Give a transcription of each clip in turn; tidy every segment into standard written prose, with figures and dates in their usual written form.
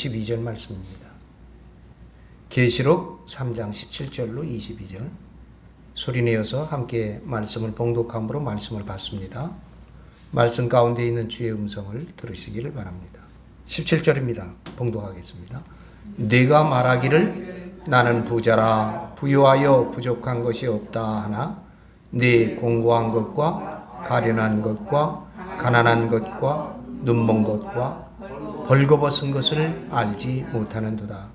22절 말씀입니다. 계시록 3장 17절로 22절 소리내어서 함께 말씀을 봉독함으로 말씀을 받습니다. 말씀 가운데 있는 주의 음성을 들으시기를 바랍니다. 17절입니다. 봉독하겠습니다. 네가 말하기를 나는 부자라 부유하여 부족한 것이 없다 하나 네 공고한 것과 가련한 것과 가난한 것과 눈먼 것과 벌거벗은 것을 알지 못하는도다.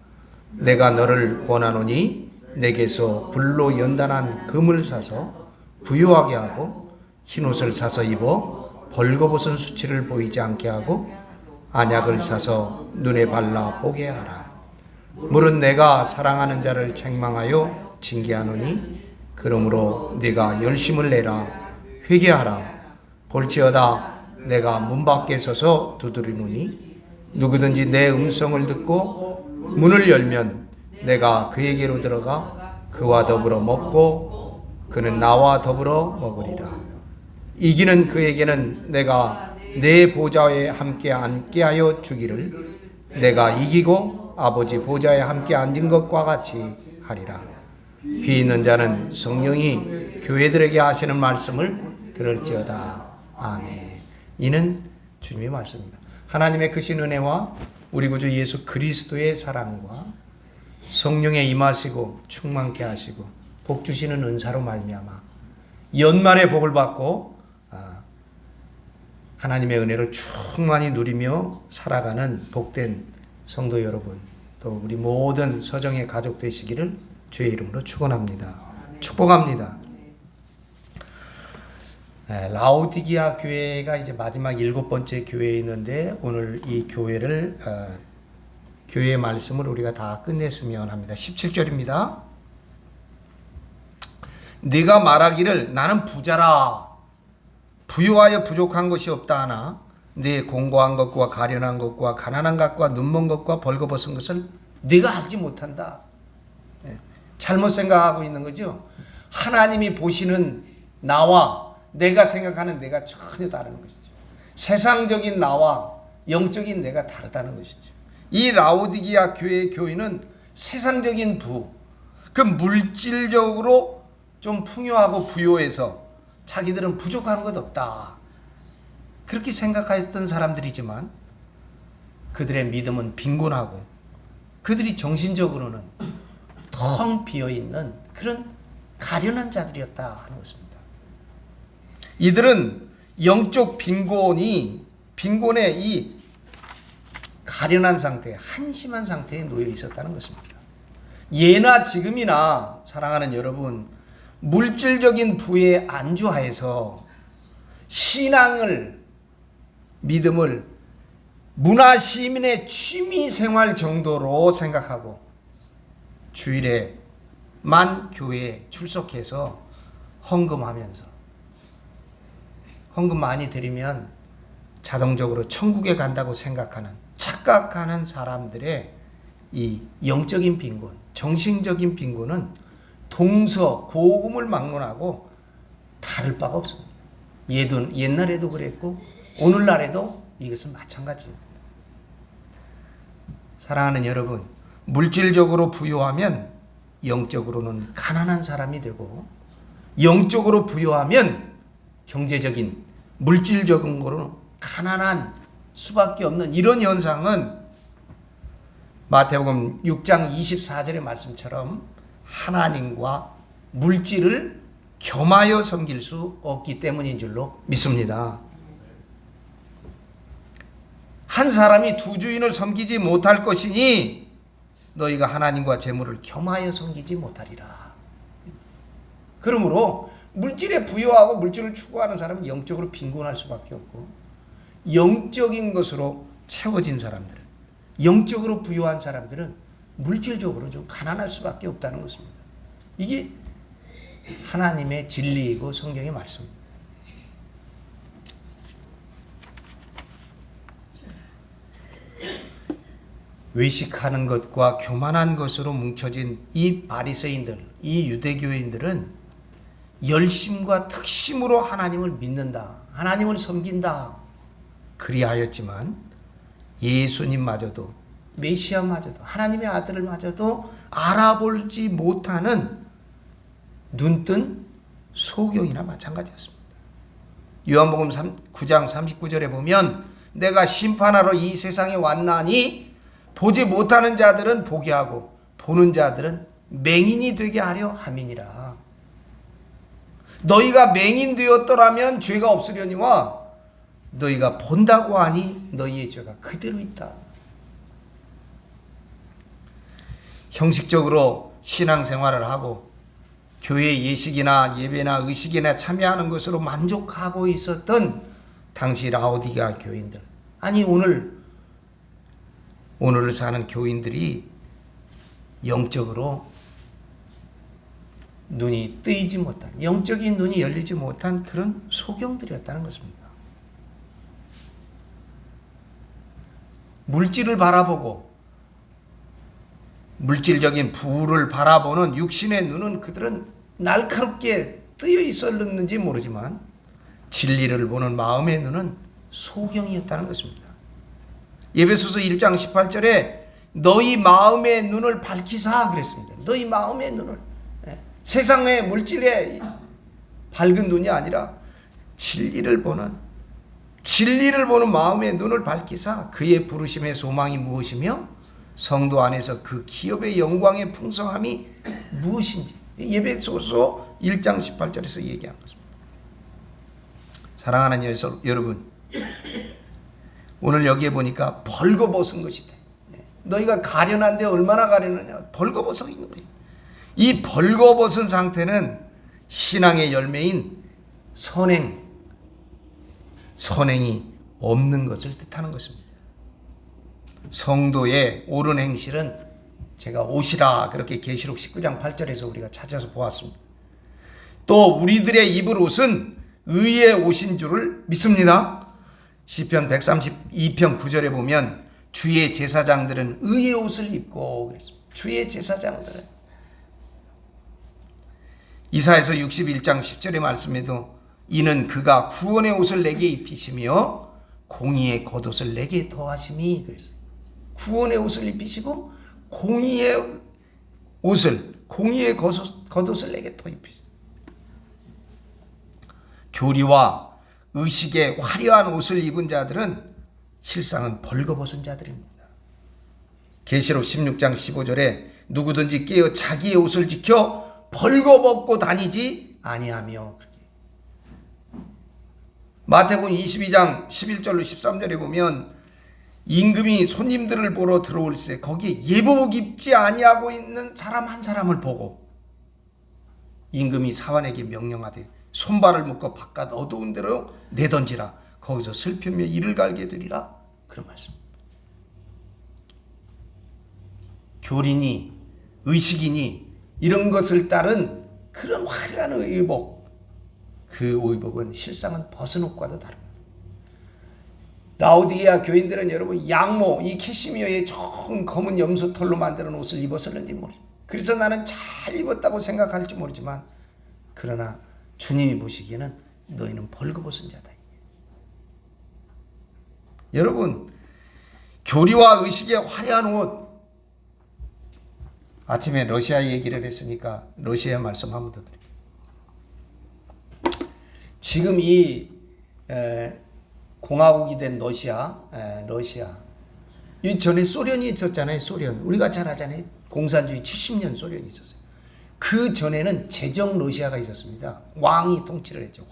내가 너를 권하노니 내게서 불로 연단한 금을 사서 부유하게 하고 흰옷을 사서 입어 벌거벗은 수치를 보이지 않게 하고 안약을 사서 눈에 발라 보게 하라. 물은 내가 사랑하는 자를 책망하여 징계하노니 그러므로 네가 열심을 내라. 회개하라. 볼지어다 내가 문 밖에 서서 두드리노니 누구든지 내 음성을 듣고 문을 열면 내가 그에게로 들어가 그와 더불어 먹고 그는 나와 더불어 먹으리라. 이기는 그에게는 내가 내 보좌에 함께 앉게 하여 주기를 내가 이기고 아버지 보좌에 함께 앉은 것과 같이 하리라. 귀 있는 자는 성령이 교회들에게 하시는 말씀을 들을지어다. 아멘. 이는 주님의 말씀입니다. 하나님의 크신 은혜와 우리 구주 예수 그리스도의 사랑과 성령의 임하시고 충만케 하시고 복 주시는 은사로 말미암아 연말의 복을 받고 하나님의 은혜를 충만히 누리며 살아가는 복된 성도 여러분, 또 우리 모든 서정의 가족 되시기를 주의 이름으로 축원합니다. 축복합니다. 라오디기아 교회가 이제 마지막 7번째 교회에 있는데 오늘 이 교회를 교회의 말씀을 우리가 다 끝냈으면 합니다. 17절입니다. 네가 말하기를 나는 부자라 부유하여 부족한 것이 없다 하나 네 공고한 것과 가련한 것과 가난한 것과 눈먼 것과 벌거벗은 것을 네가 알지 못한다. 잘못 생각하고 있는 거죠. 하나님이 보시는 나와 내가 생각하는 내가 전혀 다른 것이죠. 세상적인 나와 영적인 내가 다르다는 것이죠. 이 라오디기아 교회의 교인은 세상적인 그 물질적으로 좀 풍요하고 부요해서 자기들은 부족한 것 없다. 그렇게 생각했던 사람들이지만 그들의 믿음은 빈곤하고 그들이 정신적으로는 텅 비어있는 그런 가련한 자들이었다 하는 것입니다. 이들은 영적 빈곤의 이 가련한 상태, 한심한 상태에 놓여 있었다는 것입니다. 예나 지금이나 사랑하는 여러분, 물질적인 부에 안주하여서 신앙을, 믿음을 문화 시민의 취미 생활 정도로 생각하고 주일에만 교회에 출석해서 헌금하면서 헌금 많이 드리면 자동적으로 천국에 간다고 착각하는 사람들의 이 영적인 빈곤, 정신적인 빈곤은 동서고금을 막론하고 다를 바가 없습니다. 옛날에도 그랬고 오늘날에도 이것은 마찬가지입니다. 사랑하는 여러분, 물질적으로 부유하면 영적으로는 가난한 사람이 되고 영적으로 부유하면 경제적인 물질적인 거로 가난한 수밖에 없는 이런 현상은 마태복음 6장 24절의 말씀처럼 하나님과 물질을 겸하여 섬길 수 없기 때문인 줄로 믿습니다. 한 사람이 두 주인을 섬기지 못할 것이니 너희가 하나님과 재물을 겸하여 섬기지 못하리라. 그러므로 물질에 부여하고 물질을 추구하는 사람은 영적으로 빈곤할 수밖에 없고 영적인 것으로 채워진 사람들은, 영적으로 부유한 사람들은 물질적으로 좀 가난할 수밖에 없다는 것입니다. 이게 하나님의 진리이고 성경의 말씀입니다. 외식하는 것과 교만한 것으로 뭉쳐진 이 바리새인들, 이 유대교인들은 열심과 특심으로 하나님을 믿는다, 하나님을 섬긴다 그리하였지만 예수님마저도 메시아마저도, 하나님의 아들을마저도 알아보지 못하는 눈뜬 소경이나 마찬가지였습니다. 요한복음 9장 39절에 보면 내가 심판하러 이 세상에 왔나니 보지 못하는 자들은 보게 하고 보는 자들은 맹인이 되게 하려 함이니라. 너희가 맹인 되었더라면 죄가 없으려니와 너희가 본다고 하니 너희의 죄가 그대로 있다. 형식적으로 신앙생활을 하고 교회 예식이나 예배나 의식이나 참여하는 것으로 만족하고 있었던 당시 라오디게아 교인들, 아니 오늘을 사는 교인들이 영적으로 눈이 뜨이지 못한, 영적인 눈이 열리지 못한 그런 소경들이었다는 것입니다. 물질을 바라보고 물질적인 부를 바라보는 육신의 눈은 그들은 날카롭게 뜨여 있었는지 모르지만 진리를 보는 마음의 눈은 소경이었다는 것입니다. 에베소서 1장 18절에 너희 마음의 눈을 밝히사 그랬습니다. 너희 마음의 눈을, 세상의 물질의 밝은 눈이 아니라 진리를 보는 마음의 눈을 밝히사 그의 부르심의 소망이 무엇이며 성도 안에서 그 기업의 영광의 풍성함이 무엇인지 에베소서 1장 18절에서 얘기하는 것입니다. 사랑하는 여러분, 오늘 여기에 보니까 벌거벗은 것이다. 너희가 가련한데 얼마나 가련하냐. 벌거벗어 있는 것이다. 이 벌거벗은 상태는 신앙의 열매인 선행이 없는 것을 뜻하는 것입니다. 성도의 옳은 행실은 제가 옷이라 그렇게 계시록 19장 8절에서 우리가 찾아서 보았습니다. 또 우리들의 입을 옷은 의의 옷인 줄을 믿습니다. 시편 132편 9절에 보면 주의 제사장들은 의의 옷을 입고 그랬습니다. 주의 제사장들은. 이사야서 61장 10절의 말씀에도 이는 그가 구원의 옷을 내게 입히시며 공의의 겉옷을 내게 더하심이 그랬어요. 구원의 옷을 입히시고 공의의 겉옷을 내게 더 입히시고, 교리와 의식의 화려한 옷을 입은 자들은 실상은 벌거벗은 자들입니다. 계시록 16장 15절에 누구든지 깨어 자기의 옷을 지켜 벌거벗고 다니지 아니하며, 마태복음 22장 11절로 13절에 보면 임금이 손님들을 보러 들어올세 거기에 예복 입지 아니하고 있는 사람 한 사람을 보고 임금이 사환에게 명령하되 손발을 묶어 바깥 어두운 데로 내던지라. 거기서 슬피며 이를 갈게 되리라. 그런 말씀입니다. 교리니 의식이니 이런 것을 따른 그런 화려한 의복, 그 의복은 실상은 벗은 옷과도 다릅니다. 라오디게아 교인들은 여러분 양모, 이 캐시미어의 좋은 검은 염소털로 만드는 옷을 입었었는지 모릅니다. 그래서 나는 잘 입었다고 생각할지 모르지만 그러나 주님이 보시기에는 너희는 벌거벗은 자다. 여러분, 교리와 의식의 화려한 옷. 아침에 러시아 얘기를 했으니까 러시아 말씀 한 번 더 드립니다. 지금 이 공화국이 된 러시아. 이 전에 소련이 있었잖아요. 소련. 우리가 잘 아잖아요. 공산주의 70년 소련이 있었어요. 그 전에는 제정 러시아가 있었습니다. 왕이 통치를 했죠.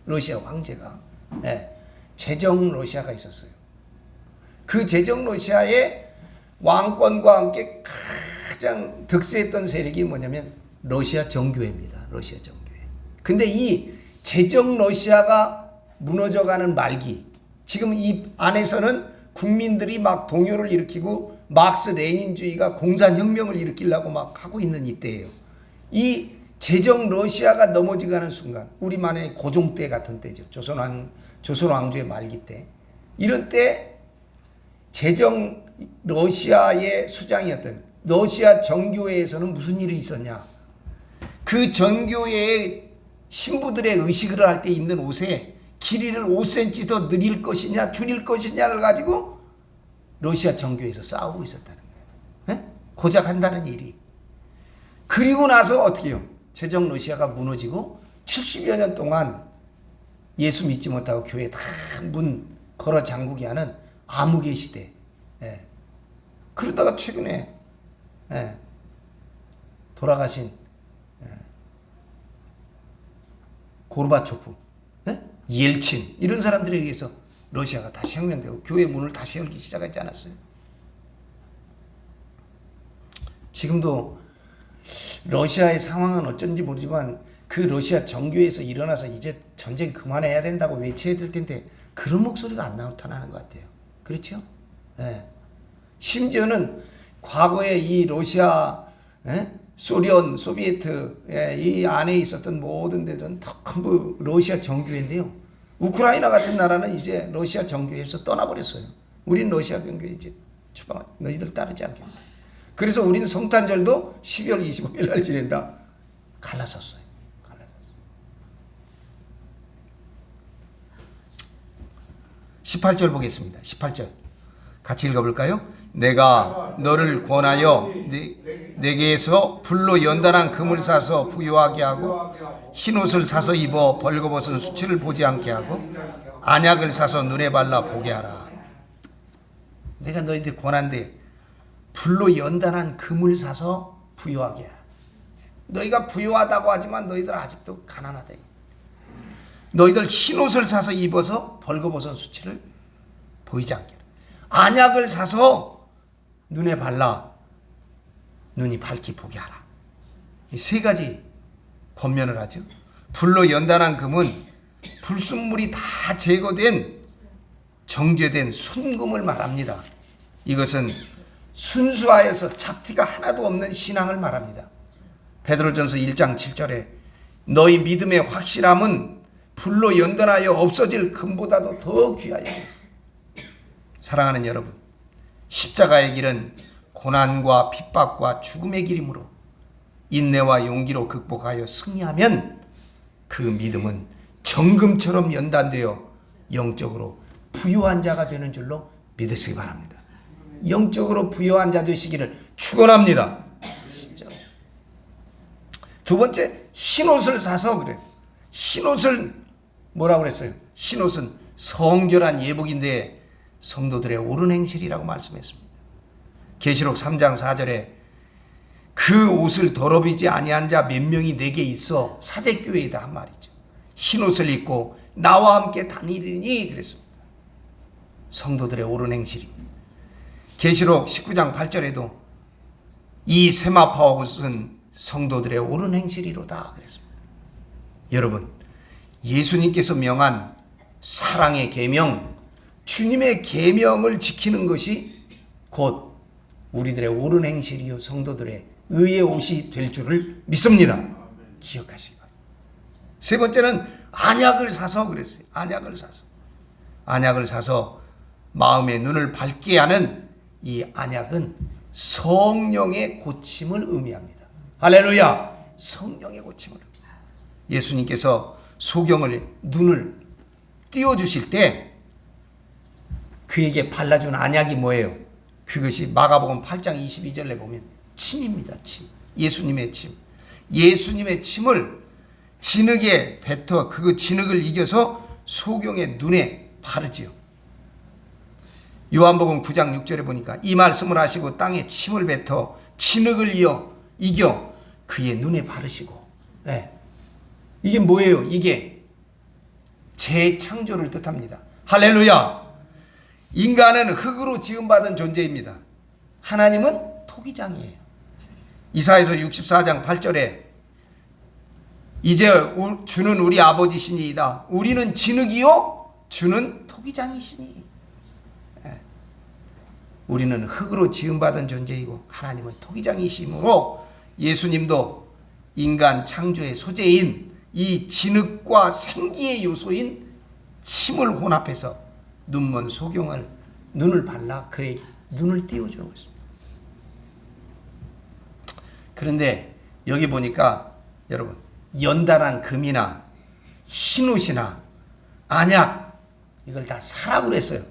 러시아 황제가. 제정 러시아가 있었어요. 그 제정 러시아의 왕권과 함께 가장 득세했던 세력이 뭐냐면 러시아 정교회입니다. 러시아 정교회. 근데 이 제정 러시아가 무너져가는 말기, 지금 이 안에서는 국민들이 막 동요를 일으키고 막스 레닌주의가 공산혁명을 일으키려고 막 하고 있는 이때예요. 이 제정 러시아가 넘어지가는 순간, 우리만의 고종 때 같은 때죠. 조선 왕조의 말기 때. 이런 때 제정 러시아의 수장이었던 러시아 정교회에서는 무슨 일이 있었냐? 그 정교회의 신부들의 의식을 할 때 입는 옷에 길이를 5cm 더 늘릴 것이냐 줄일 것이냐를 가지고 러시아 정교에서 싸우고 있었다는 거예요. 네? 고작 한다는 일이. 그리고 나서 어떻게 해요? 제정 러시아가 무너지고 70여 년 동안 예수 믿지 못하고 교회 다 문 걸어 잠그게 하는 암흑의 시대. 예. 그러다가 최근에 돌아가신 고르바초프, 옐친 이런 사람들에 의해서 러시아가 다시 혁명되고 교회 문을 다시 열기 시작하지 않았어요? 지금도 러시아의 상황은 어쩐지 모르지만 그 러시아 정교에서 일어나서 이제 전쟁 그만해야 된다고 외쳐야 될 텐데 그런 목소리가 안 나타나는 것 같아요. 그렇죠? 네. 심지어는 과거에 이 러시아, 소련, 소비에트 이 안에 있었던 모든 데들은 전부 러시아 정교회인데요. 우크라이나 같은 나라는 이제 러시아 정교회에서 떠나버렸어요. 우린 러시아 정교회 이제 추방, 너희들 따르지 않겠다. 그래서 우리는 성탄절도 12월 25일 날 지낸다. 갈라섰어요. 18절 보겠습니다. 18절 같이 읽어볼까요? 내가 너를 권하여 내게서 불로 연단한 금을 사서 부유하게 하고 흰옷을 사서 입어 벌거벗은 수치를 보지 않게 하고 안약을 사서 눈에 발라 보게 하라. 내가 너희들 권한데 불로 연단한 금을 사서 부유하게 하라. 너희가 부유하다고 하지만 너희들 아직도 가난하다. 너희들 흰옷을 사서 입어서 벌거벗은 수치를 보이지 않게 하라. 안약을 사서 눈에 발라 눈이 밝게 보게 하라. 이 세 가지 권면을 하죠. 불로 연단한 금은 불순물이 다 제거된 정제된 순금을 말합니다. 이것은 순수하여서 잡티가 하나도 없는 신앙을 말합니다. 베드로전서 1장 7절에 너희 믿음의 확실함은 불로 연단하여 없어질 금보다도 더 귀하여. 사랑하는 여러분, 십자가의 길은 고난과 핍박과 죽음의 길이므로 인내와 용기로 극복하여 승리하면 그 믿음은 정금처럼 연단되어 영적으로 부유한 자가 되는 줄로 믿으시기 바랍니다. 영적으로 부유한 자 되시기를 축원합니다. 두 번째, 흰옷을 사서 그래요. 흰옷을 뭐라고 그랬어요? 흰옷은 성결한 예복인데 성도들의 옳은 행실이라고 말씀했습니다. 계시록 3장 4절에 그 옷을 더럽히지 아니한 자 몇 명이 내게 있어 사대교회이다 한 말이죠. 흰옷을 입고 나와 함께 다니리니 그랬습니다. 성도들의 옳은 행실입니다. 계시록 19장 8절에도 이 세마파 옷은 성도들의 옳은 행실이로다 그랬습니다. 여러분, 예수님께서 명한 사랑의 계명, 주님의 계명을 지키는 것이 곧 우리들의 옳은 행실이요 성도들의 의의 옷이 될 줄을 믿습니다. 기억하시기 바랍니다. 세 번째는 안약을 사서 그랬어요. 안약을 사서 마음의 눈을 밝게 하는 이 안약은 성령의 고침을 의미합니다. 할렐루야! 성령의 고침을. 예수님께서 소경을 눈을 띄워주실 때 그에게 발라준 안약이 뭐예요? 그것이 마가복음 8장 22절에 보면 침입니다. 침. 예수님의 침. 예수님의 침을 진흙에 뱉어 그 진흙을 이겨서 소경의 눈에 바르지요. 요한복음 9장 6절에 보니까 이 말씀을 하시고 땅에 침을 뱉어 진흙을 이겨 그의 눈에 바르시고. 네. 이게 뭐예요? 이게 재창조를 뜻합니다. 할렐루야! 인간은 흙으로 지음받은 존재입니다. 하나님은 토기장이에요. 이사야서 64장 8절에 이제 주는 우리 아버지시니이다. 우리는 진흙이요 주는 토기장이시니. 우리는 흙으로 지음받은 존재이고 하나님은 토기장이시므로 예수님도 인간 창조의 소재인 이 진흙과 생기의 요소인 침을 혼합해서 눈먼 소경을 눈을 발라 그에게 눈을 띄워주는 것입니다. 그런데 여기 보니까 여러분 연단한 금이나 흰옷이나 안약 이걸 다 사라고 그랬어요.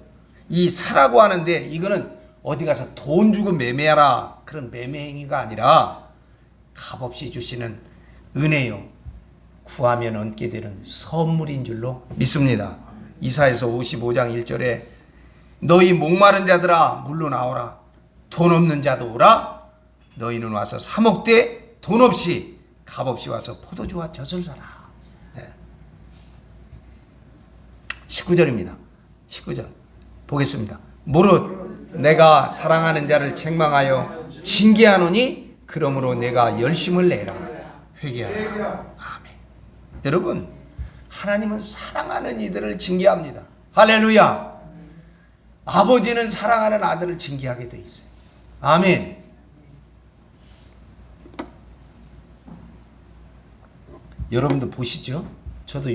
이 사라고 하는데 이거는 어디 가서 돈 주고 매매하라 그런 매매 행위가 아니라 값없이 주시는 은혜요, 구하면 얻게 되는 선물인 줄로 믿습니다. 이사야서 55장 1절에 너희 목마른 자들아 물로 나오라, 돈 없는 자도 오라, 너희는 와서 사 먹되 돈 없이 값없이 와서 포도주와 젖을 사라. 19절입니다. 19절 보겠습니다. 무릇 내가 사랑하는 자를 책망하여 징계하노니 그러므로 내가 열심을 내라 회개하라. 아멘. 여러분, 하나님은 사랑하는 이들을 징계합니다. 할렐루야. 아버지는 사랑하는 아들을 징계하게 돼 있어요. 아멘. 여러분도 보시죠. 저도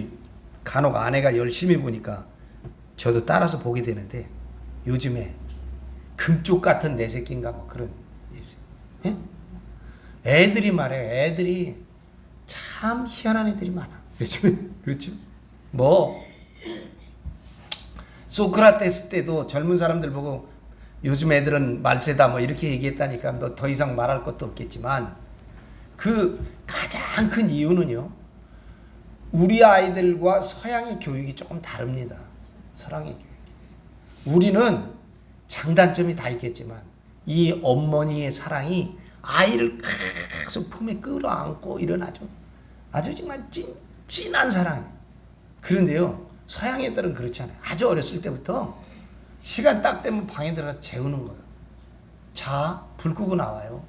간혹 아내가 열심히 보니까 저도 따라서 보게 되는데, 요즘에 금쪽 같은 내 새끼인가 뭐 그런 예? 애들이 말해요. 애들이 참 희한한 애들이 많아 요즘에. 그렇죠? 뭐 소크라테스 때도 젊은 사람들 보고 요즘 애들은 말세다 뭐 이렇게 얘기했다니까 뭐 더 이상 말할 것도 없겠지만, 그 가장 큰 이유는요, 우리 아이들과 서양의 교육이 조금 다릅니다. 서양의 교육. 우리는 장단점이 다 있겠지만 이 어머니의 사랑이 아이를 계속 품에 끌어안고 이런 아주 정말 진한 사랑이에요. 그런데요, 서양 애들은 그렇지 않아요. 아주 어렸을 때부터 시간 딱 되면 방에 들어가서 재우는 거예요. 자, 불 끄고 나와요.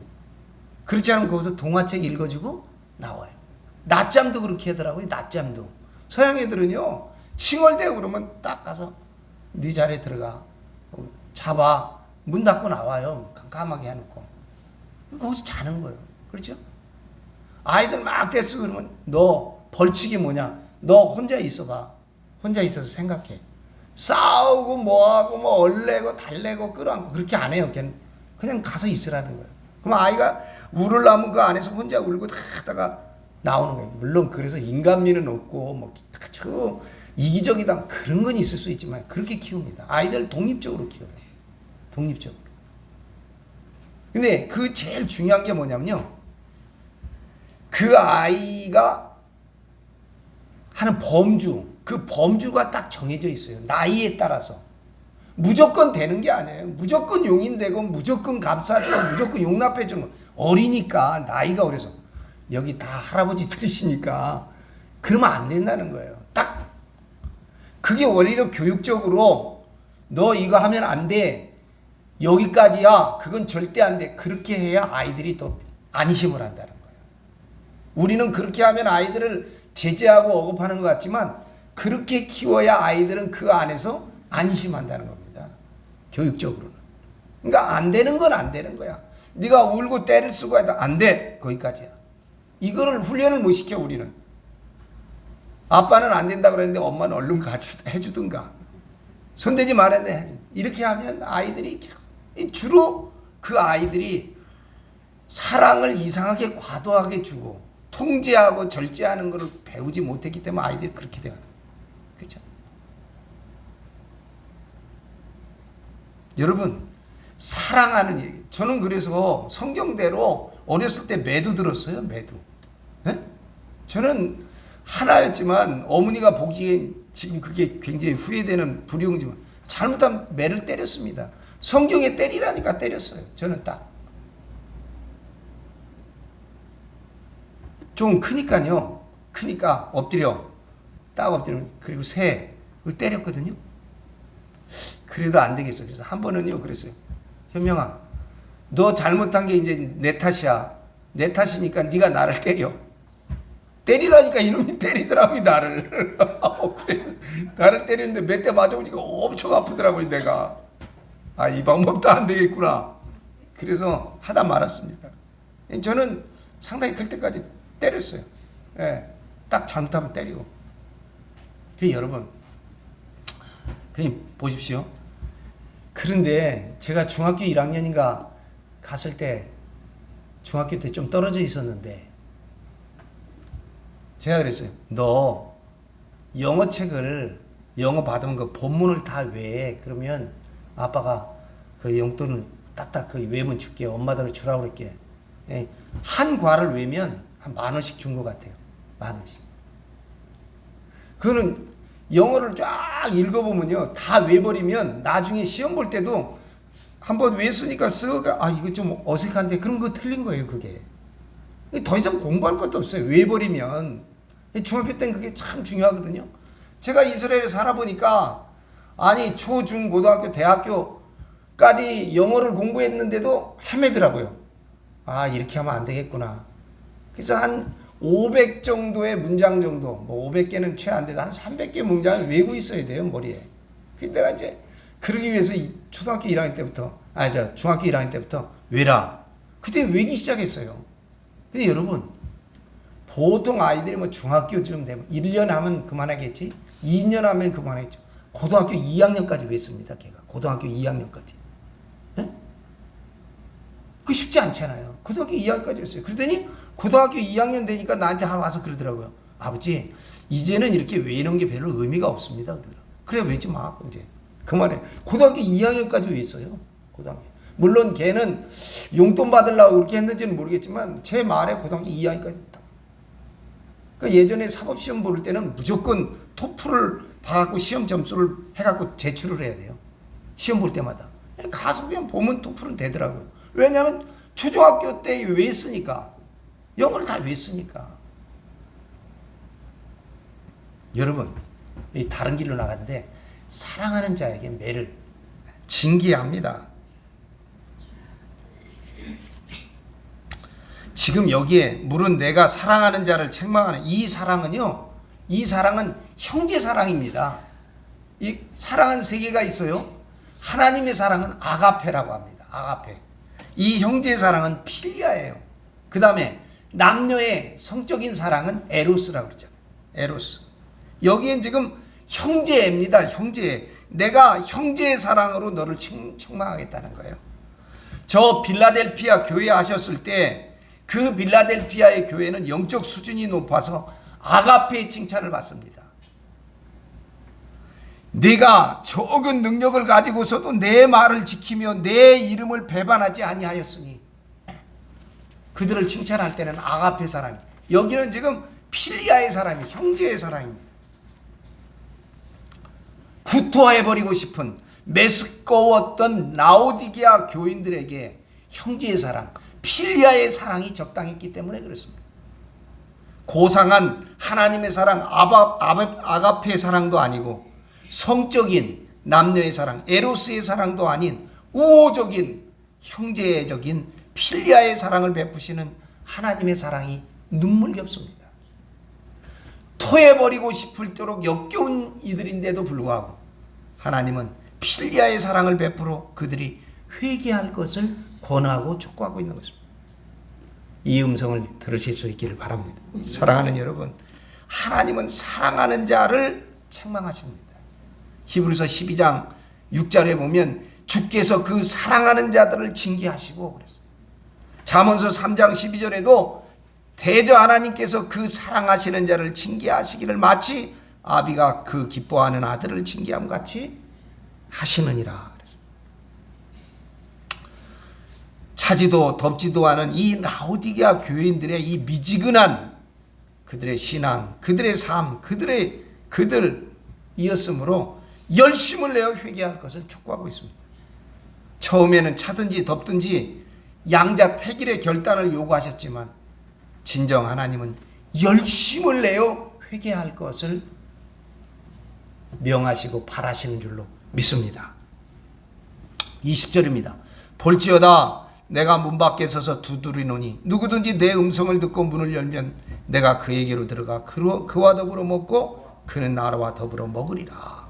그렇지 않으면 거기서 동화책 읽어주고 나와요. 낮잠도 그렇게 하더라고요. 낮잠도. 서양 애들은요, 칭얼대고 그러면 딱 가서 네 자리에 들어가. 자봐. 문 닫고 나와요. 깜깜하게 해놓고. 거기서 자는 거예요. 그렇죠? 아이들 막 됐어 그러면 너 벌칙이 뭐냐? 너 혼자 있어봐. 혼자 있어서 생각해. 싸우고 뭐하고 뭐 얼레고 달래고 끌어안고 그렇게 안 해요. 그냥 가서 있으라는 거예요. 그럼 아이가 울으려면 그 안에서 혼자 울고 하다가 나오는 거예요. 물론 그래서 인간미는 없고 뭐 아주 이기적이다 그런 건 있을 수 있지만 그렇게 키웁니다. 아이들 독립적으로 키워요. 독립적으로. 근데 그 제일 중요한 게 뭐냐면요, 그 아이가 하는 범주, 그 범주가 딱 정해져 있어요. 나이에 따라서. 무조건 되는 게 아니에요. 무조건 용인되고 무조건 감싸주고 무조건 용납해주는, 어리니까 나이가 어려서 여기 다 할아버지들이시니까 그러면 안 된다는 거예요. 딱 그게 원리로 교육적으로 너 이거 하면 안 돼, 여기까지야, 그건 절대 안 돼, 그렇게 해야 아이들이 또 안심을 한다는 거예요. 우리는 그렇게 하면 아이들을 제재하고 억압하는 것 같지만 그렇게 키워야 아이들은 그 안에서 안심한다는 겁니다. 교육적으로는. 그러니까 안 되는 건 안 되는 거야. 네가 울고 때를 쓰고 해도 안 돼, 거기까지야. 이거를 훈련을 못 시켜. 우리는 아빠는 안 된다 그랬는데 엄마는 얼른 해주든가, 손대지 말았네, 이렇게 하면 아이들이 주로 그 아이들이 사랑을 이상하게 과도하게 주고 통제하고 절제하는 것을 배우지 못했기 때문에 아이들이 그렇게 되는 거예요. 그렇죠? 여러분, 사랑하는 얘기. 저는 그래서 성경대로 어렸을 때 매도 들었어요. 매도. 네? 저는 하나였지만 어머니가 보기엔 지금 그게 굉장히 후회되는 불효이지만 잘못하면 매를 때렸습니다. 성경에 때리라니까 때렸어요. 저는 딱. 좀 크니까요. 크니까 엎드려. 딱 엎드리면, 그리고 그걸 때렸거든요. 그래도 안 되겠어. 그래서 한 번은요, 그랬어요. 현명아, 너 잘못한 게 이제 내 탓이야. 내 탓이니까 네가 나를 때려. 때리라니까 이놈이 때리더라고요, 나를. 나를 때리는데 몇 대 맞아보니까 엄청 아프더라고요, 내가. 아, 이 방법도 안 되겠구나. 그래서 하다 말았습니다. 저는 상당히 클 때까지 때렸어요. 예, 딱 잘못하면 때리고. 여러분, 그냥 보십시오. 그런데 제가 중학교 1학년인가 갔을 때, 중학교 때 좀 떨어져 있었는데, 제가 그랬어요. 너 영어 받으면 그 본문을 다 외해. 그러면 아빠가 그 용돈을 딱딱 그 외면 줄게. 엄마들은 주라고 그럴게. 예. 한 과를 외면 한 10,000원씩 준 것 같아요. 10,000원씩. 그거는 영어를 쫙 읽어보면요. 다 외버리면 나중에 시험 볼 때도 한번 외웠으니까 이거 좀 어색한데 그런 거 틀린 거예요, 그게. 더 이상 공부할 것도 없어요. 외버리면. 중학교 때는 그게 참 중요하거든요. 제가 이스라엘에 살아보니까 초, 중, 고등학교, 대학교까지 영어를 공부했는데도 헤매더라고요. 이렇게 하면 안 되겠구나. 그래서 한 500 정도의 문장 정도, 500개는 채 안 돼도 한 300개 문장을 외우고 있어야 돼요, 머리에. 그래서 내가 이제 그러기 위해서 중학교 1학년 때부터 외라. 그때 외기 시작했어요. 근데 여러분, 보통 아이들이 중학교쯤 되면 1년 하면 그만하겠지? 2년 하면 그만하겠죠. 고등학교 2학년까지 외습니다, 걔가. 고등학교 2학년까지. 예? 그 쉽지 않잖아요. 고등학교 2학년까지 외어요. 그러더니 고등학교 2학년 되니까 나한테 와서 그러더라고요. 아버지, 이제는 이렇게 외우는 게 별로 의미가 없습니다. 그래, 외지 마, 이제. 그만해. 고등학교 2학년까지 외웠어요. 고등학교. 물론 걔는 용돈 받으려고 그렇게 했는지는 모르겠지만 제 말에 고등학교 2학년까지 했다. 그러니까 예전에 사법시험 볼 때는 무조건 토플을 봐갖고 시험 점수를 해갖고 제출을 해야 돼요. 시험 볼 때마다. 가서 그냥 보면 토플은 되더라고요. 왜냐하면 초등학교 때 외웠으니까. 영어를 다 외웠으니까. 여러분, 다른 길로 나갔는데 사랑하는 자에게 매를 징계합니다. 지금 여기에 물은 내가 사랑하는 자를 책망하는 이 사랑은요, 이 사랑은 형제 사랑입니다. 이 사랑은 세 개가 있어요. 하나님의 사랑은 아가페라고 합니다. 아가페. 이 형제 사랑은 필리아예요. 그 다음에 남녀의 성적인 사랑은 에로스라고 그러잖아요. 에로스. 여기엔 지금 형제입니다. 형제. 내가 형제의 사랑으로 너를 책망하겠다는 거예요. 저 빌라델피아 교회 하셨을 때 그 빌라델피아의 교회는 영적 수준이 높아서 아가페의 칭찬을 받습니다. 네가 적은 능력을 가지고서도 내 말을 지키며 내 이름을 배반하지 아니하였으니, 그들을 칭찬할 때는 아가페 사랑이, 여기는 지금 필리아의 사랑이, 형제의 사랑입니다. 구토해버리고 싶은 메스꺼웠던 라오디게아 교인들에게 형제의 사랑, 필리아의 사랑이 적당했기 때문에 그렇습니다. 고상한 하나님의 사랑, 아가페의 사랑도 아니고 성적인 남녀의 사랑, 에로스의 사랑도 아닌 우호적인 형제적인 필리아의 사랑을 베푸시는 하나님의 사랑이 눈물겹습니다. 토해버리고 싶을 도록 역겨운 이들인데도 불구하고 하나님은 필리아의 사랑을 베풀어 그들이 회개할 것을 권하고 촉구하고 있는 것입니다. 이 음성을 들으실 수 있기를 바랍니다. 사랑하는 여러분, 하나님은 사랑하는 자를 책망하십니다. 히브리서 12장 6절에 보면 주께서 그 사랑하는 자들을 징계하시고 그랬어요. 잠언서 3장 12절에도 대저 하나님께서 그 사랑하시는 자를 징계하시기를 마치 아비가 그 기뻐하는 아들을 징계함 같이 하시느니라. 차지도 덥지도 않은 이 라오디게아 교인들의 이 미지근한 그들의 신앙, 그들의 삶, 그들이었으므로 열심을 내어 회개할 것을 촉구하고 있습니다. 처음에는 차든지 덥든지 양자택일의 결단을 요구하셨지만 진정 하나님은 열심을 내어 회개할 것을 명하시고 바라시는 줄로 믿습니다. 20절입니다. 볼지어다 내가 문 밖에 서서 두드리노니 누구든지 내 음성을 듣고 문을 열면 내가 그에게로 들어가 그와 더불어 먹고 그는 나와 더불어 먹으리라.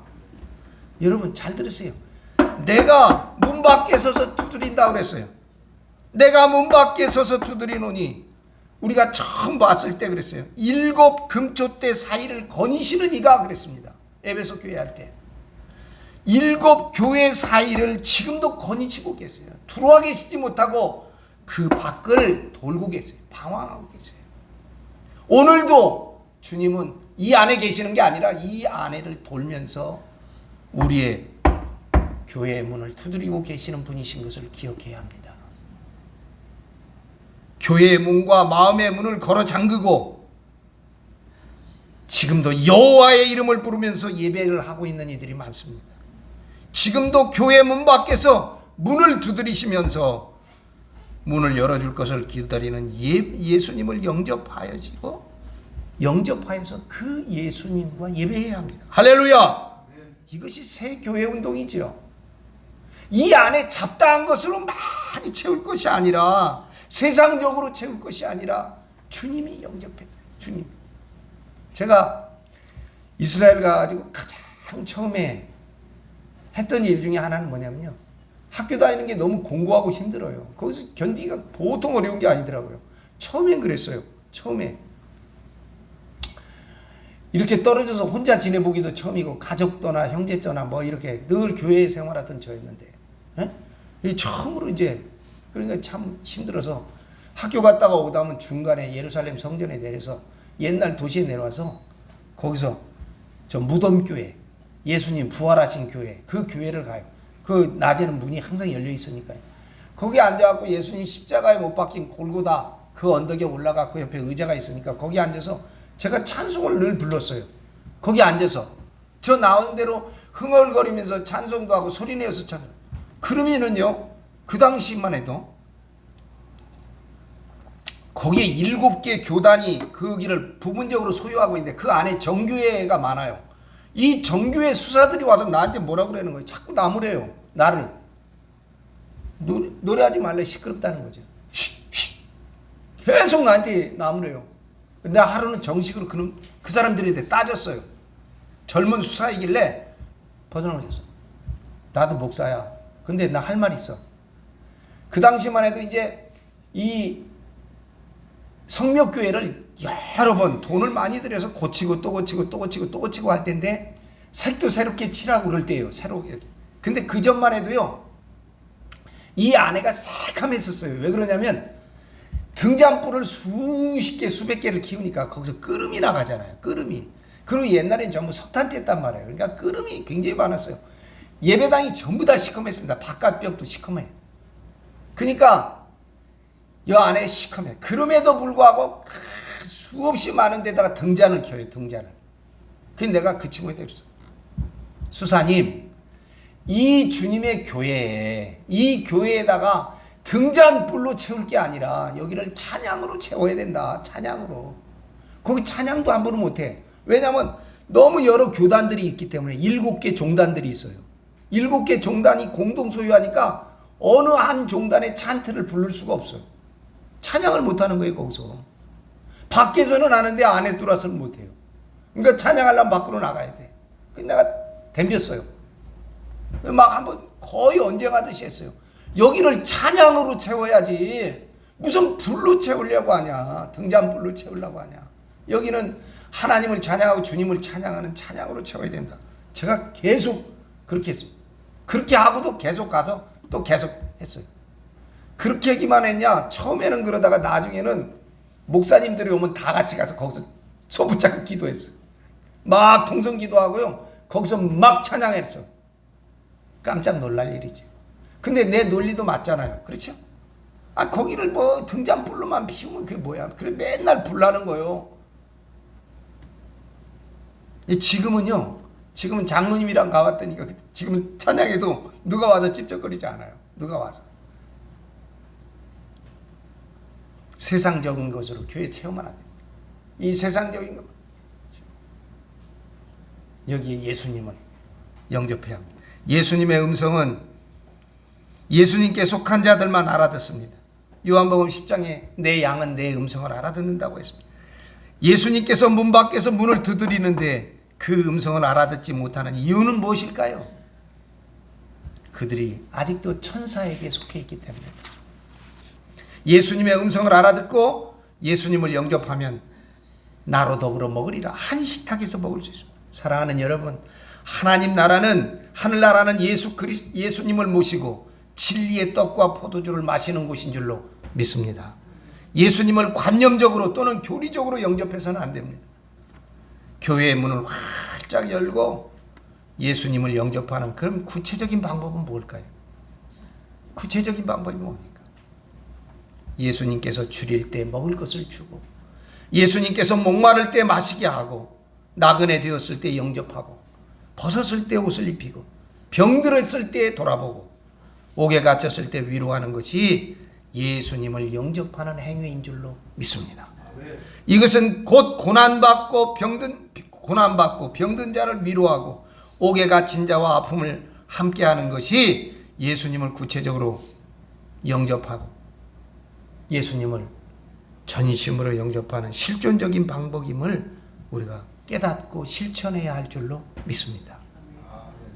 여러분 잘 들으세요. 내가 문 밖에 서서 두드린다고 그랬어요. 내가 문 밖에 서서 두드리노니, 우리가 처음 봤을 때 그랬어요. 7 금초대 사이를 거니시는 이가 그랬습니다. 에베소 교회 할 때 7 교회 사이를 지금도 거니시고 계세요. 들어와 계시지 못하고 그 밖을 돌고 계세요. 방황하고 계세요. 오늘도 주님은 이 안에 계시는 게 아니라 이 안에를 돌면서 우리의 교회의 문을 두드리고 계시는 분이신 것을 기억해야 합니다. 교회의 문과 마음의 문을 걸어 잠그고 지금도 여호와의 이름을 부르면서 예배를 하고 있는 이들이 많습니다. 지금도 교회 문 밖에서 문을 두드리시면서 문을 열어줄 것을 기다리는 예수님을 영접하여서 그 예수님과 예배해야 합니다. 할렐루야! 이것이 새 교회 운동이죠. 이 안에 잡다한 것으로 많이 채울 것이 아니라, 세상적으로 채울 것이 아니라 주님이 영접해. 주님. 제가 이스라엘 가가지고 가장 처음에 했던 일 중에 하나는 뭐냐면요, 학교 다니는 게 너무 공부하고 힘들어요. 거기서 견디기가 보통 어려운 게 아니더라고요. 처음엔 그랬어요. 처음에 이렇게 떨어져서 혼자 지내보기도 처음이고, 가족 떠나 형제 떠나 뭐 이렇게 늘 교회 생활하던 저였는데, 처음으로 이제, 그러니까 참 힘들어서 학교 갔다가 오다 보면 중간에 예루살렘 성전에 내려서 옛날 도시에 내려와서 거기서 저 무덤교회, 예수님 부활하신 교회, 그 교회를 가요. 그 낮에는 문이 항상 열려 있으니까요. 거기 앉아갖고 예수님 십자가에 못 박힌 골고다 그 언덕에 올라가 그 옆에 의자가 있으니까 거기 앉아서 제가 찬송을 늘 불렀어요. 거기 앉아서 저 나온 대로 흥얼거리면서 찬송도 하고 소리내어서 찬송. 그러면은요, 그 당시만 해도 거기에 7개 교단이 그 길을 부분적으로 소유하고 있는데 그 안에 정교회가 많아요. 이 정교회 수사들이 와서 나한테 뭐라고 그러는 거예요? 자꾸 나무래요. 나를. 노래하지 말래. 시끄럽다는 거죠. 계속 나한테 나무래요. 근데 하루는 정식으로 그 사람들에 대해 따졌어요. 젊은 수사이길래 벗어나오셨어. 나도 목사야. 근데 나 할 말 있어. 그 당시만 해도 이제 이 성묘교회를 여러 번 돈을 많이 들여서 고치고 또 고치고 또 고치고 또 고치고 할 텐데 색도 새롭게 칠하고 그럴 때예요. 새롭게. 근데 그 전만 해도요, 이 안에가 새카맸었어요. 왜 그러냐면 등잔불을 수십 개 수백 개를 키우니까 거기서 끄름이 나가잖아요. 끄름이. 그리고 옛날엔 전부 석탄 뗐단 말이에요. 그러니까 끄름이 굉장히 많았어요. 예배당이 전부 다 시커맸습니다. 바깥 벽도 시커매요. 그러니까 이 안에 시커매. 그럼에도 불구하고 수없이 많은 데다가 등잔을 켜요. 등잔을. 그래서 내가 그 친구한테 그랬어. 수사님, 이 주님의 교회에, 이 교회에다가 등잔불로 채울 게 아니라 여기를 찬양으로 채워야 된다. 찬양으로. 거기 찬양도 함부로 못해. 왜냐하면 너무 여러 교단들이 있기 때문에 7개 종단들이 있어요. 7개 종단이 공동 소유하니까 어느 한 종단의 찬트를 부를 수가 없어요. 찬양을 못하는 거예요. 거기서. 밖에서는 하는데 안에 들어와서는 못해요. 그러니까 찬양하려면 밖으로 나가야 돼. 그래서 내가 덤볐어요. 막 한번 거의 언제 가듯이 했어요. 여기를 찬양으로 채워야지 무슨 불로 채우려고 하냐. 등잔불로 채우려고 하냐. 여기는 하나님을 찬양하고 주님을 찬양하는 찬양으로 채워야 된다. 제가 계속 그렇게 했습니다. 그렇게 하고도 계속 가서 또 계속 했어요. 그렇게 하기만 했냐. 처음에는 그러다가 나중에는 목사님들이 오면 다 같이 가서 거기서 손붙잡고 기도했어요. 막 통성 기도하고요. 거기서 막 찬양했어. 깜짝 놀랄 일이죠. 근데 내 논리도 맞잖아요. 그렇죠? 거기를 뭐 등잔불로만 피우면 그게 뭐야. 그래 맨날 불나는 거예요. 지금은요. 지금은 장로님이랑 가봤더니까 지금은 찬양에도 누가 와서 찝쩍거리지 않아요. 누가 와서. 세상적인 것으로 교회 체험만 안 됩니다. 이 세상적인 것. 여기에 예수님을 영접해야 합니다. 예수님의 음성은 예수님께 속한 자들만 알아듣습니다. 요한복음 10장에 내 양은 내 음성을 알아듣는다고 했습니다. 예수님께서 문 밖에서 문을 두드리는데 그 음성을 알아듣지 못하는 이유는 무엇일까요? 그들이 아직도 천사에게 속해 있기 때문에. 예수님의 음성을 알아듣고 예수님을 영접하면 나로 더불어 먹으리라. 한 식탁에서 먹을 수 있습니다. 사랑하는 여러분, 하나님 나라는, 하늘나라는 예수님을 모시고 진리의 떡과 포도주를 마시는 곳인 줄로 믿습니다. 예수님을 관념적으로 또는 교리적으로 영접해서는 안 됩니다. 교회의 문을 활짝 열고 예수님을 영접하는 그런 구체적인 방법은 뭘까요? 구체적인 방법이 뭡니까? 예수님께서 줄일 때 먹을 것을 주고, 예수님께서 목마를 때 마시게 하고, 나그네 되었을 때 영접하고, 벗었을 때 옷을 입히고, 병들었을 때 돌아보고, 옥에 갇혔을 때 위로하는 것이 예수님을 영접하는 행위인 줄로 믿습니다. 이것은 곧 고난받고 병든 자를 위로하고 옥에 갇힌 자와 아픔을 함께하는 것이 예수님을 구체적으로 영접하고 예수님을 전심으로 영접하는 실존적인 방법임을 우리가 깨닫고 실천해야 할 줄로 믿습니다.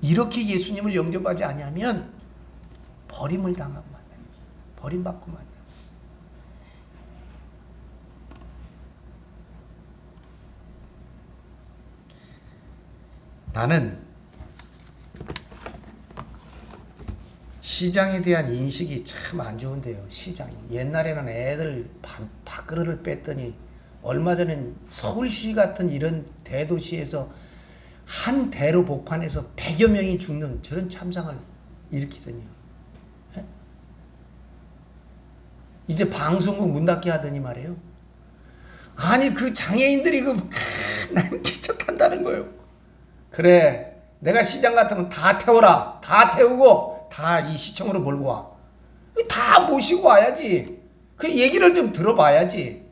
이렇게 예수님을 영접하지 아니하면 버림을 당하고 만나요. 버림받고 만나요. 나는 시장에 대한 인식이 참 안 좋은데요. 시장이. 옛날에는 애들 밥그릇을 뺐더니 얼마 전엔 서울시 같은 이런 대도시에서 한 대로 복판에서 100여 명이 죽는 저런 참상을 일으키더니요. 에? 이제 방송국 문 닫게 하더니 말이에요. 아니 그 장애인들이 난 기척한다는 거예요. 그래, 내가 시장 같으면 다 태워라. 다 태우고 다 이 시청으로 몰고 와. 다 모시고 와야지. 그 얘기를 좀 들어봐야지.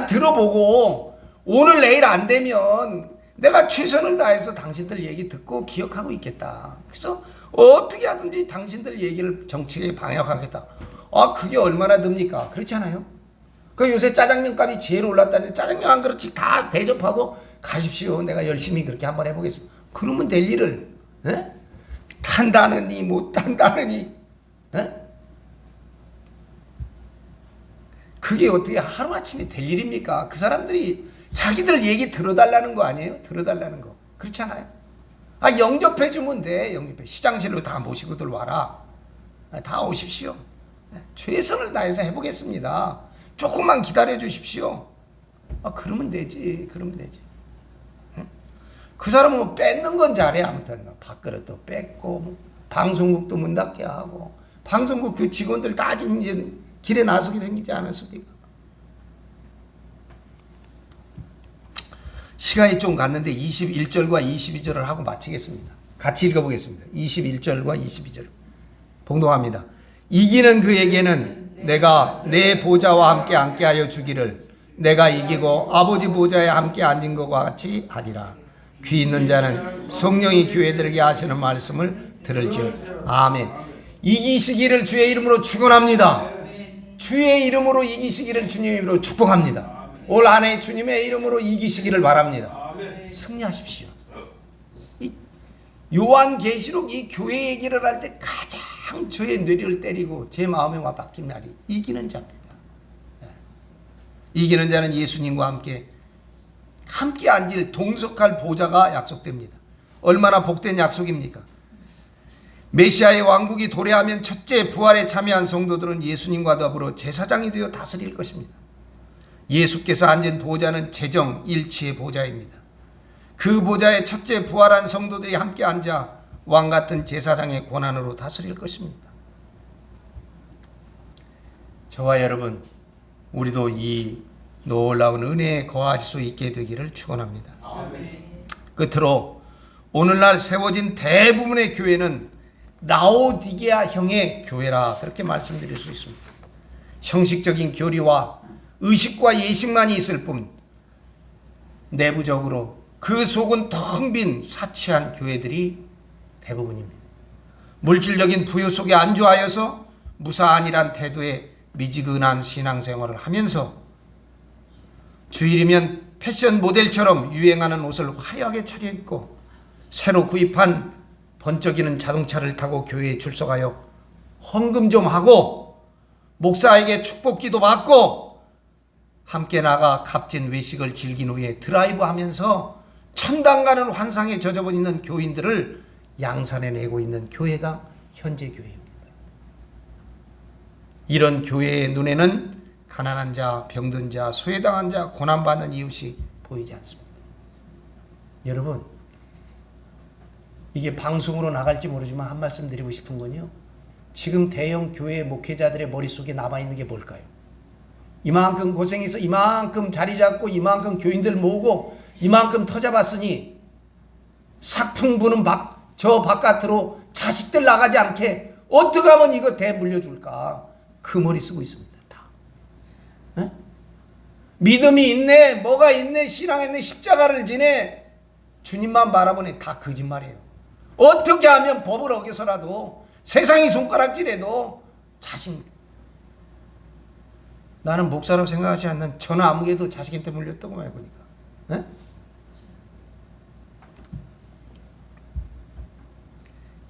들어보고 오늘 내일 안 되면 내가 최선을 다해서 당신들 얘기 듣고 기억하고 있겠다. 그래서 어떻게 하든지 당신들 얘기를 정책에 방역하겠다. 그게 얼마나 듭니까? 그렇지 않아요? 그 요새 짜장면 값이 제일 올랐다는데 짜장면 한 그릇씩 다 대접하고 가십시오. 내가 열심히 그렇게 한번 해보겠습니다. 그러면 될 일을 탄다느니 못 탄다느니 그게 어떻게 하루아침에 될 일입니까? 그 사람들이 자기들 얘기 들어달라는 거 아니에요? 들어달라는 거. 그렇지 않아요? 영접해주면 돼. 영접해. 시장실로 다 모시고들 와라. 다 오십시오. 최선을 다해서 해보겠습니다. 조금만 기다려 주십시오. 그러면 되지. 그러면 되지. 그 사람은 뺏는 건 잘해. 아무튼 밥그릇도 뺏고 방송국도 문 닫게 하고 방송국 그 직원들 다 지금 이제 길에 나서게 생기지 않았습니까? 시간이 좀 갔는데 21절과 22절을 하고 마치겠습니다. 같이 읽어보겠습니다. 21절과 22절 봉독합니다. 이기는 그에게는 내가 내 보좌와 함께 앉게 주기를 내가 이기고 아버지 보좌에 함께 앉은 것과 같이 하리라. 귀 있는 자는 성령이 교회들에게 하시는 말씀을 들을지어다. 아멘. 이기시기를 주의 이름으로 축원합니다. 주의 이름으로 이기시기를 주님의 이름으로 축복합니다. 올 한 해 주님의 이름으로 이기시기를 바랍니다. 승리하십시오. 요한계시록 이 교회 얘기를 할 때 가장 저의 뇌리를 때리고 제 마음에 와 박힌 말이 이기는 자입니다. 이기는 자는 예수님과 함께 앉을 동석할 보좌가 약속됩니다. 얼마나 복된 약속입니까? 메시아의 왕국이 도래하면 첫째 부활에 참여한 성도들은 예수님과 더불어 제사장이 되어 다스릴 것입니다. 예수께서 앉은 보좌는 재정 일치의 보좌입니다. 그 보좌에 첫째 부활한 성도들이 함께 앉아 왕같은 제사장의 권한으로 다스릴 것입니다. 저와 여러분, 우리도 이 놀라운 은혜에 거할 수 있게 되기를 축원합니다. 끝으로 오늘날 세워진 대부분의 교회는 라오디게아형의 교회라 그렇게 말씀드릴 수 있습니다. 형식적인 교리와 의식과 예식만이 있을 뿐 내부적으로 그 속은 텅 빈 사치한 교회들이 대부분입니다. 물질적인 부유 속에 안주하여서 무사안이란 태도의 미지근한 신앙생활을 하면서 주일이면 패션 모델처럼 유행하는 옷을 화려하게 차려입고 새로 구입한 번쩍이는 자동차를 타고 교회에 출석하여 헌금 좀 하고 목사에게 축복기도 받고 함께 나가 값진 외식을 즐긴 후에 드라이브하면서 천당 가는 환상에 젖어버 있는 교인들을 양산해내고 있는 교회가 현재 교회입니다. 이런 교회의 눈에는 가난한 자, 병든 자, 소외당한 자, 고난받는 이웃이 보이지 않습니다. 여러분, 이게 방송으로 나갈지 모르지만 한 말씀 드리고 싶은 건요. 지금 대형 교회 목회자들의 머릿속에 남아있는 게 뭘까요? 이만큼 고생해서 이만큼 자리 잡고 이만큼 교인들 모으고 이만큼 터잡았으니 삭풍 부는 저 바깥으로 자식들 나가지 않게 어떻게 하면 이거 대물려줄까? 그 머리 쓰고 있습니다. 다. 에? 믿음이 있네, 뭐가 있네, 신앙 있네, 십자가를 지네, 주님만 바라보네. 다 거짓말이에요. 어떻게 하면 법을 어겨서라도 세상이 손가락질해도 자식, 나는 목사라고 생각하지 않는 전화 아무개도 자식한테 물렸다고 말 보니까. 에?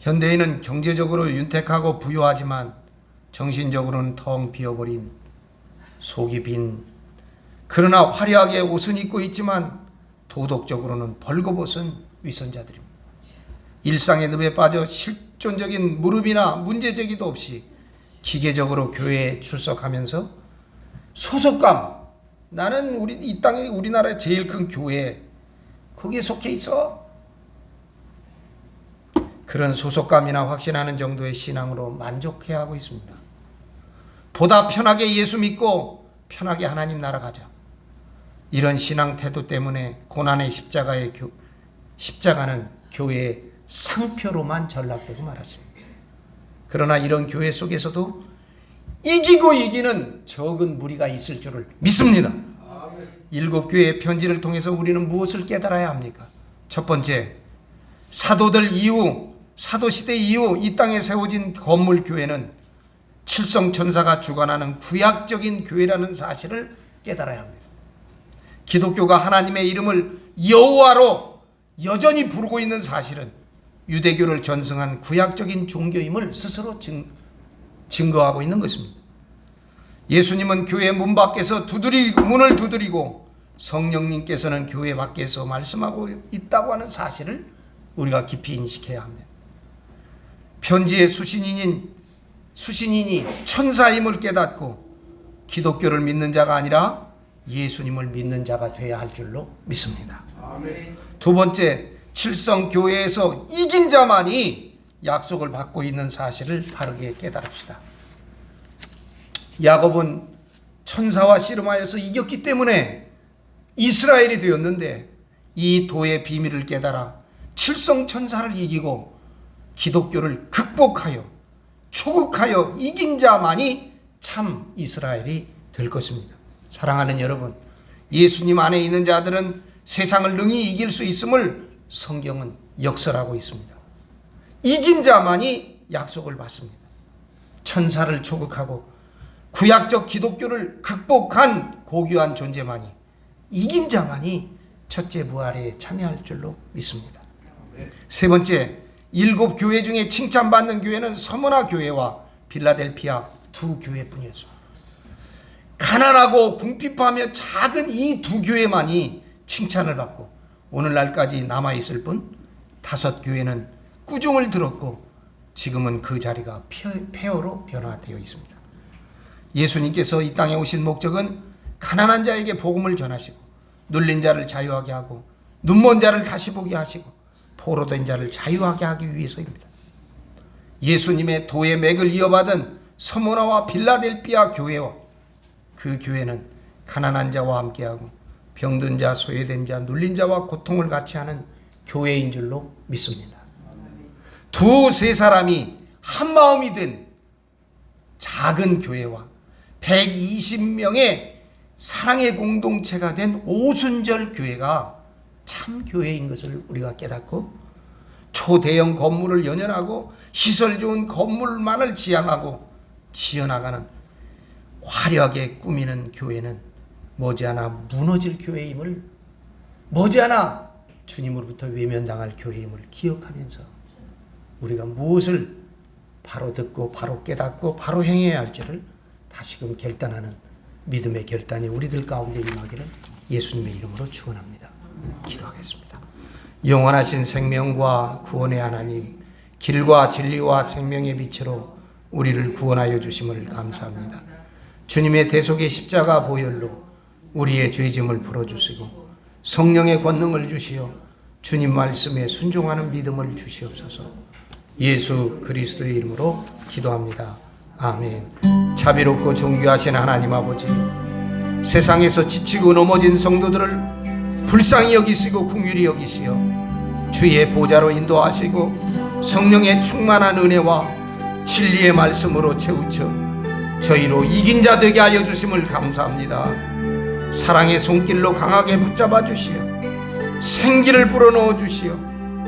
현대인은 경제적으로 윤택하고 부유하지만 정신적으로는 텅 비어버린, 속이 빈, 그러나 화려하게 옷은 입고 있지만 도덕적으로는 벌거벗은 위선자들입니다. 일상의 늪에 빠져 실존적인 무릎이나 문제제기도 없이 기계적으로 교회에 출석하면서 소속감, 나는 이 땅에 우리나라의 제일 큰 교회 거기에 속해 있어, 그런 소속감이나 확신하는 정도의 신앙으로 만족해야 하고 있습니다. 보다 편하게 예수 믿고 편하게 하나님 나라 가자, 이런 신앙 태도 때문에 고난의 십자가는 교회의 상표로만 전락되고 말았습니다. 그러나 이런 교회 속에서도 이기고 이기는 적은 무리가 있을 줄을 믿습니다. 일곱 교회의 편지를 통해서 우리는 무엇을 깨달아야 합니까? 첫 번째, 사도들 이후, 사도시대 이후 이 땅에 세워진 건물 교회는 칠성천사가 주관하는 구약적인 교회라는 사실을 깨달아야 합니다. 기독교가 하나님의 이름을 여호와로 여전히 부르고 있는 사실은 유대교를 전승한 구약적인 종교임을 스스로 증거하고 있는 것입니다. 예수님은 교회 문 밖에서 문을 두드리고 성령님께서는 교회 밖에서 말씀하고 있다고 하는 사실을 우리가 깊이 인식해야 합니다. 편지의 수신인이 천사임을 깨닫고 기독교를 믿는 자가 아니라 예수님을 믿는 자가 되어야 할 줄로 믿습니다. 아멘. 두 번째, 칠성교회에서 이긴 자만이 약속을 받고 있는 사실을 바르게 깨달읍시다. 야곱은 천사와 씨름하여서 이겼기 때문에 이스라엘이 되었는데 이 도의 비밀을 깨달아 칠성천사를 이기고 기독교를 극복하여 초국하여 이긴 자만이 참 이스라엘이 될 것입니다. 사랑하는 여러분, 예수님 안에 있는 자들은 세상을 능히 이길 수 있음을 성경은 역설하고 있습니다. 이긴 자만이 약속을 받습니다. 천사를 초국하고 구약적 기독교를 극복한 고귀한 존재만이, 이긴 자만이 첫째 부활에 참여할 줄로 믿습니다. 세 번째, 일곱 교회 중에 칭찬받는 교회는 서머나 교회와 빌라델피아 두 교회뿐이었습니다. 가난하고 궁핍하며 작은 이 두 교회만이 칭찬을 받고 오늘날까지 남아있을 뿐 다섯 교회는 꾸중을 들었고 지금은 그 자리가 폐허로 변화되어 있습니다. 예수님께서 이 땅에 오신 목적은 가난한 자에게 복음을 전하시고 눌린 자를 자유하게 하고 눈먼 자를 다시 보게 하시고 포로된 자를 자유하게 하기 위해서입니다. 예수님의 도의 맥을 이어받은 서머나와 빌라델피아 교회와 그 교회는 가난한 자와 함께하고 병든 자, 소외된 자, 눌린 자와 고통을 같이 하는 교회인 줄로 믿습니다. 두세 사람이 한 마음이 된 작은 교회와 120명의 사랑의 공동체가 된 오순절 교회가 참 교회인 것을 우리가 깨닫고 초대형 건물을 연연하고 시설 좋은 건물만을 지향하고 지어나가는 화려하게 꾸미는 교회는 머지않아 무너질 교회임을, 머지않아 주님으로부터 외면당할 교회임을 기억하면서 우리가 무엇을 바로 듣고 바로 깨닫고 바로 행해야 할지를 다시금 결단하는 믿음의 결단이 우리들 가운데 임하기를 예수님의 이름으로 축원합니다. 기도하겠습니다. 영원하신 생명과 구원의 하나님, 길과 진리와 생명의 빛으로 우리를 구원하여 주심을 감사합니다. 주님의 대속의 십자가 보혈로 우리의 죄짐을 풀어주시고 성령의 권능을 주시어 주님 말씀에 순종하는 믿음을 주시옵소서. 예수 그리스도의 이름으로 기도합니다. 아멘. 자비롭고 존귀하신 하나님 아버지, 세상에서 지치고 넘어진 성도들을 불쌍히 여기시고 긍휼히 여기시어 주의 보좌로 인도하시고 성령의 충만한 은혜와 진리의 말씀으로 채우쳐 저희로 이긴 자 되게 하여 주심을 감사합니다. 사랑의 손길로 강하게 붙잡아 주시어 생기를 불어넣어 주시어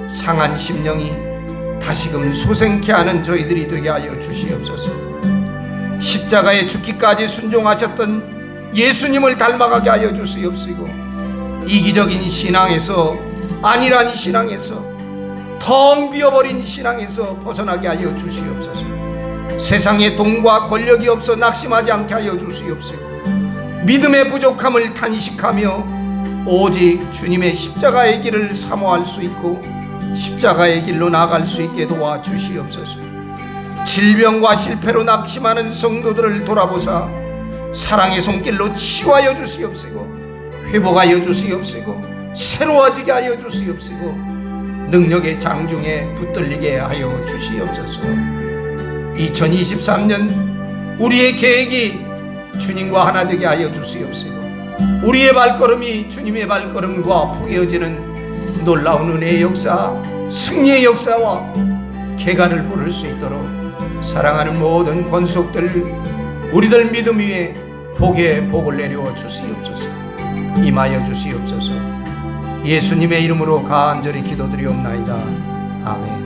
상한 심령이 다시금 소생케 하는 저희들이 되게 하여 주시옵소서. 십자가에 죽기까지 순종하셨던 예수님을 닮아가게 하여 주시옵시고, 이기적인 신앙에서, 안일한 신앙에서, 텅 비어버린 신앙에서 벗어나게 하여 주시옵소서. 세상에 돈과 권력이 없어 낙심하지 않게 하여 주시옵시고, 믿음의 부족함을 탄식하며 오직 주님의 십자가의 길을 사모할 수 있고 십자가의 길로 나아갈 수 있게 도와주시옵소서. 질병과 실패로 낙심하는 성도들을 돌아보사 사랑의 손길로 치유하여 주시옵시고, 회복하여 주시옵시고, 새로워지게 하여 주시옵시고, 능력의 장중에 붙들리게 하여 주시옵소서. 2023년 우리의 계획이 주님과 하나 되게 하여 주시옵시고, 우리의 발걸음이 주님의 발걸음과 포개어지는 놀라운 은혜의 역사, 승리의 역사와 개가를 부를 수 있도록 사랑하는 모든 권속들, 우리들 믿음 위에 복의 복을 내려 주시옵소서. 임하여 주시옵소서. 예수님의 이름으로 간절히 기도드리옵나이다. 아멘.